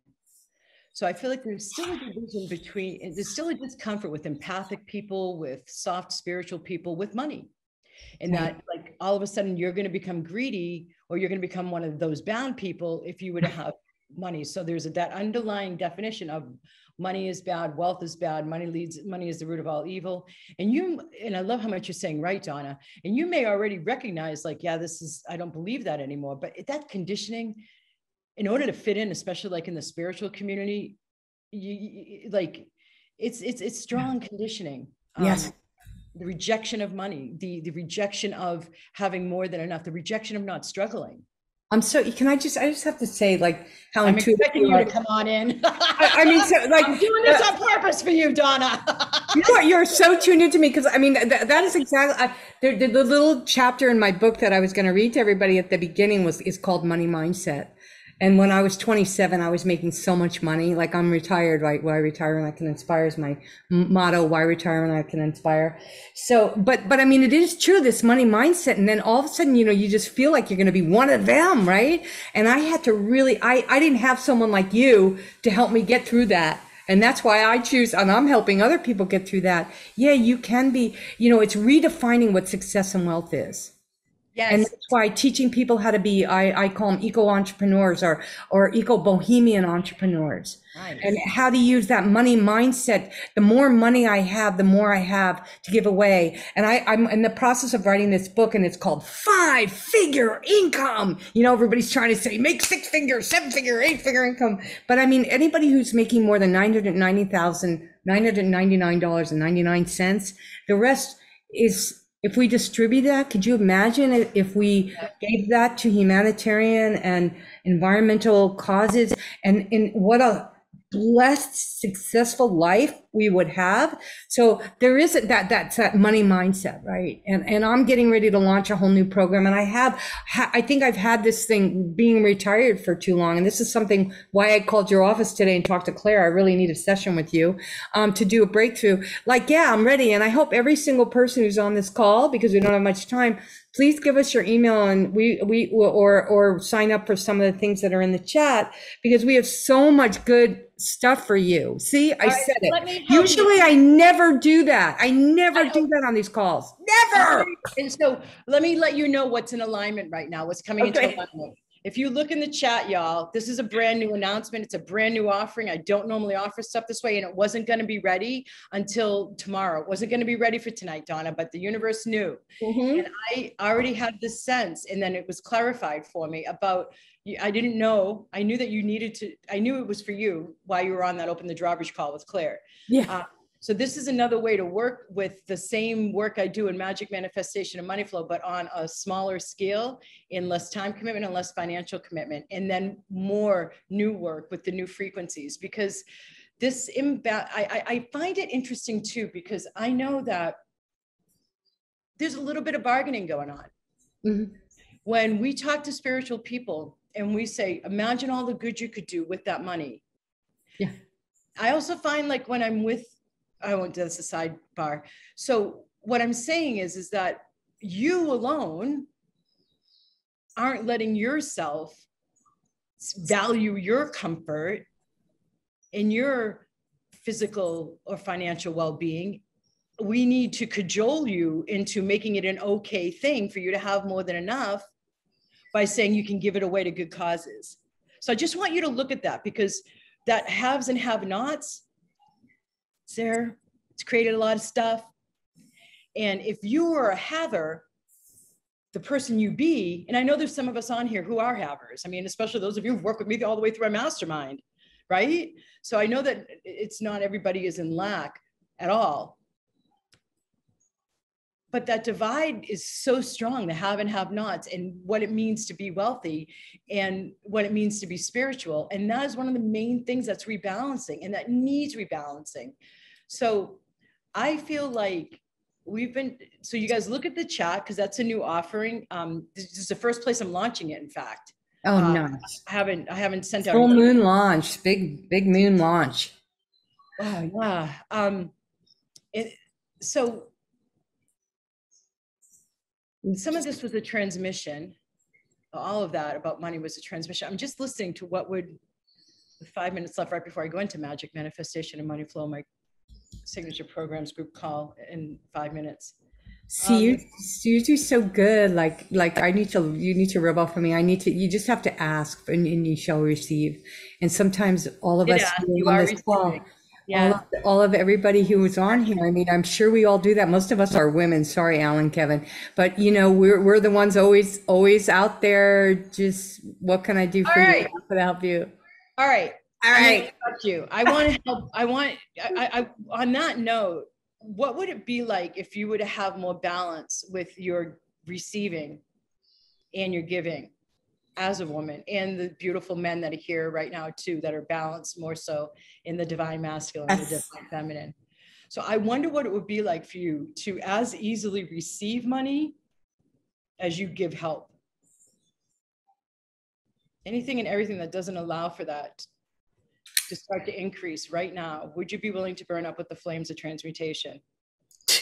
So I feel like there's still a division there's still a discomfort with empathic people, with soft spiritual people, with money. And that, like, all of a sudden you're going to become greedy, or you're going to become one of those bound people if you were to have money. So there's that underlying definition of money is bad, wealth is bad, money is the root of all evil. And I love how much you're saying, right, Donna? And you may already recognize, like, yeah, I don't believe that anymore. But that conditioning, in order to fit in, especially like in the spiritual community, it's strong conditioning. Yes. The rejection of money, the rejection of having more than enough, the rejection of not struggling. I just have to say, like, how I'm expecting you to come on in. I mean, so, like, I'm doing this on purpose for you, Donna. You're so tuned into me, because I mean, that is exactly the little chapter in my book that I was going to read to everybody at the beginning is called Money Mindset. And when I was 27, I was making so much money. Like, I'm retired, right? Why retire when I can inspire is my motto. Why retire when I can inspire? So, but I mean, it is true, this money mindset. And then all of a sudden, you know, you just feel like you're going to be one of them, right? And I had to really, I didn't have someone like you to help me get through that. And that's why I choose, and I'm helping other people get through that. Yeah, you can be, you know, it's redefining what success and wealth is. Yes. And that's why teaching people how to be, I call them eco-entrepreneurs or eco-bohemian entrepreneurs. Nice. And how to use that money mindset. The more money I have, the more I have to give away. And I'm in the process of writing this book, and it's called 5-Figure Income. You know, everybody's trying to say, make 6-figure, 7-figure, 8-figure income. But I mean, anybody who's making more than $999.99, the rest is, if we distribute that, could you imagine if we gave that to humanitarian and environmental causes, and what a blessed, successful life we would have. So there is that's that money mindset, right? And I'm getting ready to launch a whole new program. And I think I've had this thing being retired for too long. And this is something why I called your office today and talked to Claire. I really need a session with you to do a breakthrough. Like, yeah, I'm ready. And I hope every single person who's on this call, because we don't have much time, please give us your email, and or sign up for some of the things that are in the chat, because we have so much good stuff for you. See, I said it. Usually I never do that. I never do that on these calls. Never. And so let me let you know what's in alignment right now, what's coming into alignment. If you look in the chat, y'all, this is a brand new announcement. It's a brand new offering. I don't normally offer stuff this way, and it wasn't going to be ready until tomorrow. It wasn't going to be ready for tonight, Donna, but the universe knew. And I already had this sense, and then it was clarified for me about, I didn't know. I knew that you needed to, I knew it was for you while you were on that Open the Drawbridge call with Claire. Yeah. So this is another way to work with the same work I do in magic manifestation and money flow, but on a smaller scale, in less time commitment and less financial commitment, and then more new work with the new frequencies. Because this I find it interesting too, because I know that there's a little bit of bargaining going on. When we talk to spiritual people and we say, imagine all the good you could do with that money. Yeah. I also find, like, when I'm with, I won't do this, a sidebar. So what I'm saying is that you alone aren't letting yourself value your comfort and your physical or financial well-being. We need to cajole you into making it an okay thing for you to have more than enough by saying you can give it away to good causes. So I just want you to look at that, because that haves and have-nots, it's there. It's created a lot of stuff. And if you are a haver, the person you be, and I know there's some of us on here who are havers. I mean, especially those of you who've worked with me all the way through my mastermind, right? So I know that it's not everybody is in lack at all. But that divide is so strong, the have and have nots, and what it means to be wealthy and what it means to be spiritual. And that is one of the main things that's rebalancing, and that needs rebalancing. So I feel like so you guys look at the chat, because that's a new offering. This is the first place I'm launching it, in fact. Oh, nice. I haven't sent out full moon launch, big moon launch. Oh, yeah. So some of this was a transmission. All of that about money was a transmission. I'm just listening to what would, with 5 minutes left right before I go into magic manifestation and money flow, my signature programs group call in 5 minutes. See, you do so good. Like you need to rub off on me. You just have to ask, and you shall receive. And sometimes all of us on this call, all of everybody who was on here, I mean, I'm sure we all do that. Most of us are women. Sorry, Alan, Kevin, but you know, we're the ones always out there. Just, what can I do for you? How can I help you? All right. You. I want to help. I on that note, what would it be like if you were to have more balance with your receiving and your giving as a woman, and the beautiful men that are here right now too, that are balanced more so in the divine masculine and the divine feminine. So I wonder what it would be like for you to as easily receive money as you give help. Anything and everything that doesn't allow for that to start to increase right now, would you be willing to burn up with the flames of transmutation?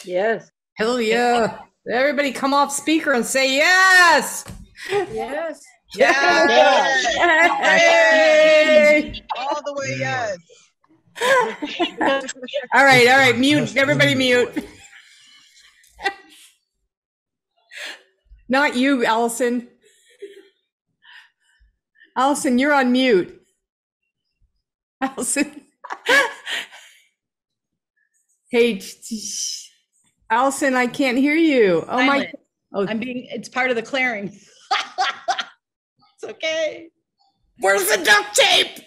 Yes. Hell yeah. Everybody come off speaker and say yes. Yes. Yes. Yes. All the way, yes. All right. Mute. Everybody mute. Not you, Alison. Alison, you're on mute. Alison. Hey, Alison, I can't hear you. Oh my. Oh, it's part of the clearing. It's okay. Where's the duct tape?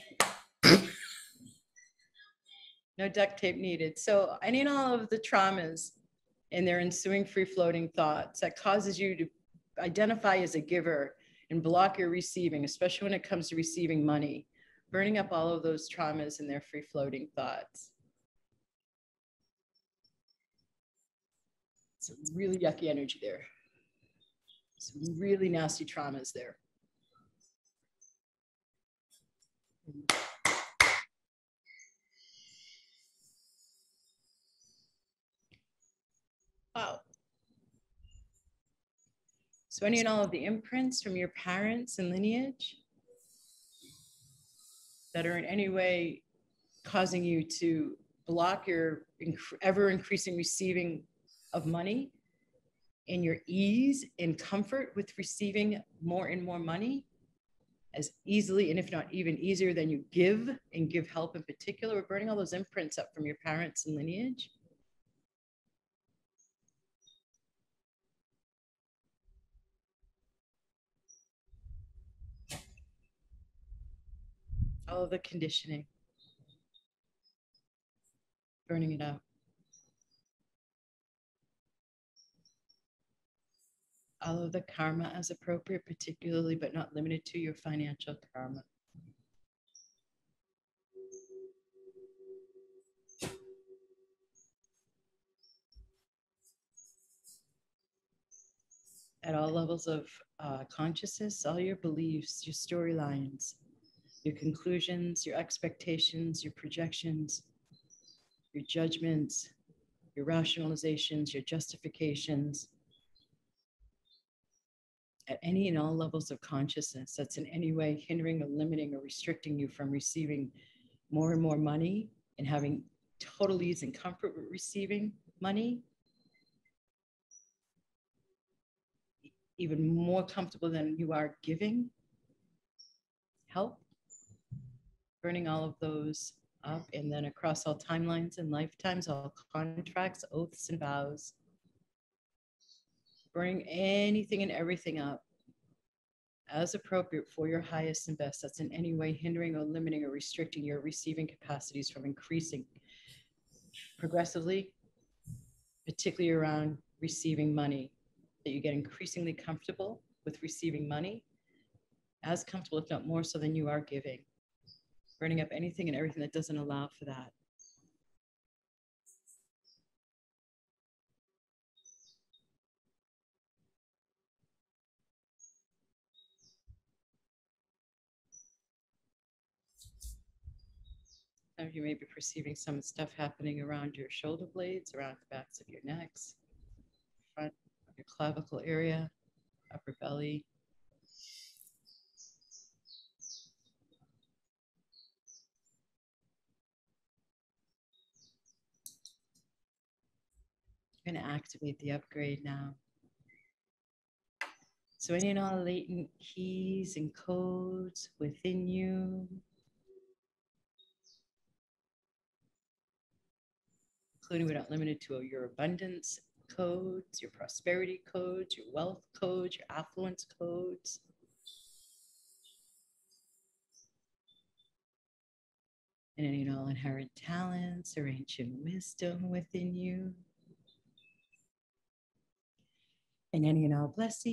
No duct tape needed. So any and all of the traumas and their ensuing free-floating thoughts that causes you to identify as a giver and block your receiving, especially when it comes to receiving money, burning up all of those traumas and their free-floating thoughts. Some really yucky energy there. Some really nasty traumas there. Wow. So any and all of the imprints from your parents and lineage that are in any way causing you to block your ever increasing receiving of money and your ease and comfort with receiving more and more money as easily, and if not even easier than you give and give help in particular, we're burning all those imprints up from your parents and lineage. All of the conditioning, burning it out. All of the karma as appropriate, particularly but not limited to your financial karma. At all levels of consciousness, all your beliefs, your storylines, your conclusions, your expectations, your projections, your judgments, your rationalizations, your justifications, at any and all levels of consciousness that's in any way hindering or limiting or restricting you from receiving more and more money and having total ease and comfort with receiving money, even more comfortable than you are giving help, burning all of those up, and then across all timelines and lifetimes, all contracts, oaths, and vows, burning anything and everything up as appropriate for your highest and best that's in any way hindering or limiting or restricting your receiving capacities from increasing progressively, particularly around receiving money, that you get increasingly comfortable with receiving money, as comfortable, if not more so than you are giving, burning up anything and everything that doesn't allow for that. Some of you may be perceiving some stuff happening around your shoulder blades, around the backs of your necks, front of your clavicle area, upper belly. I'm going to activate the upgrade now. So any and all latent keys and codes within you, including but not limited to your abundance codes, your prosperity codes, your wealth codes, your affluence codes. And any and all inherent talents or ancient wisdom within you. And any and all blessings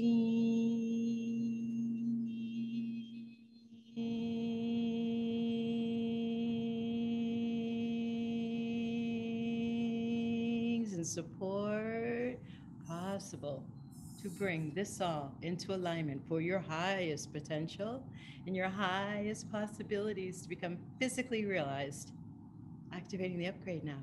and support possible to bring this all into alignment for your highest potential and your highest possibilities to become physically realized. Activating the upgrade now.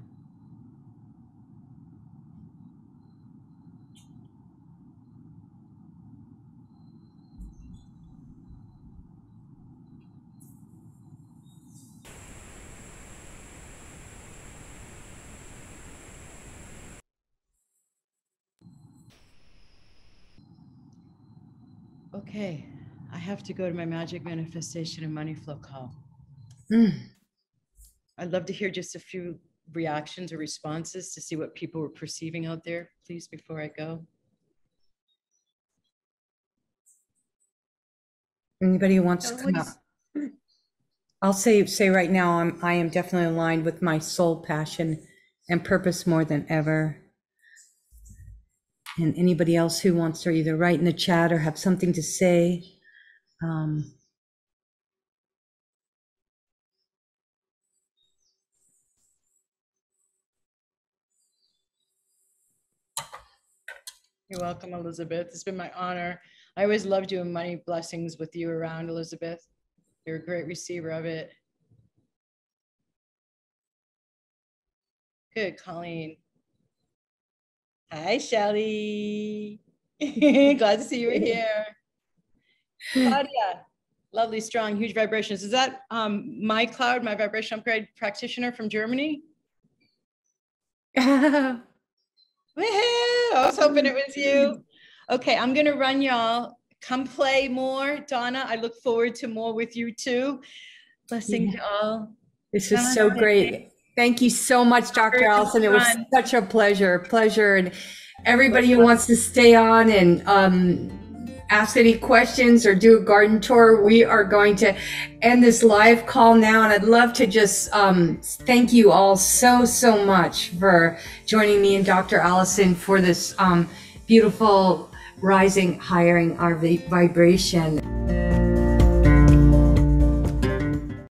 Okay, I have to go to my magic manifestation and money flow call. I'd love to hear just a few reactions or responses to see what people were perceiving out there, please, before I go. Anybody who wants to come up? I'll say right now, I am definitely aligned with my soul passion and purpose more than ever. And anybody else who wants to either write in the chat or have something to say. You're welcome, Elizabeth. It's been my honor. I always love doing money blessings with you around, Elizabeth. You're a great receiver of it. Good, Colleen. Hi, Shelly. Glad to see you here. Claudia, lovely, strong, huge vibrations. Is that my cloud, my vibrational upgrade practitioner from Germany? Woohoo! I was hoping it was you. Okay, I'm gonna run, y'all. Come play more, Donna. I look forward to more with you too. Blessings, y'all. This is so great. Thank you so much, Dr. Alison. It was such a pleasure. And everybody who wants to stay on and ask any questions or do a garden tour, we are going to end this live call now. And I'd love to just thank you all so much for joining me and Dr. Alison for this beautiful rising, hiring our vibration.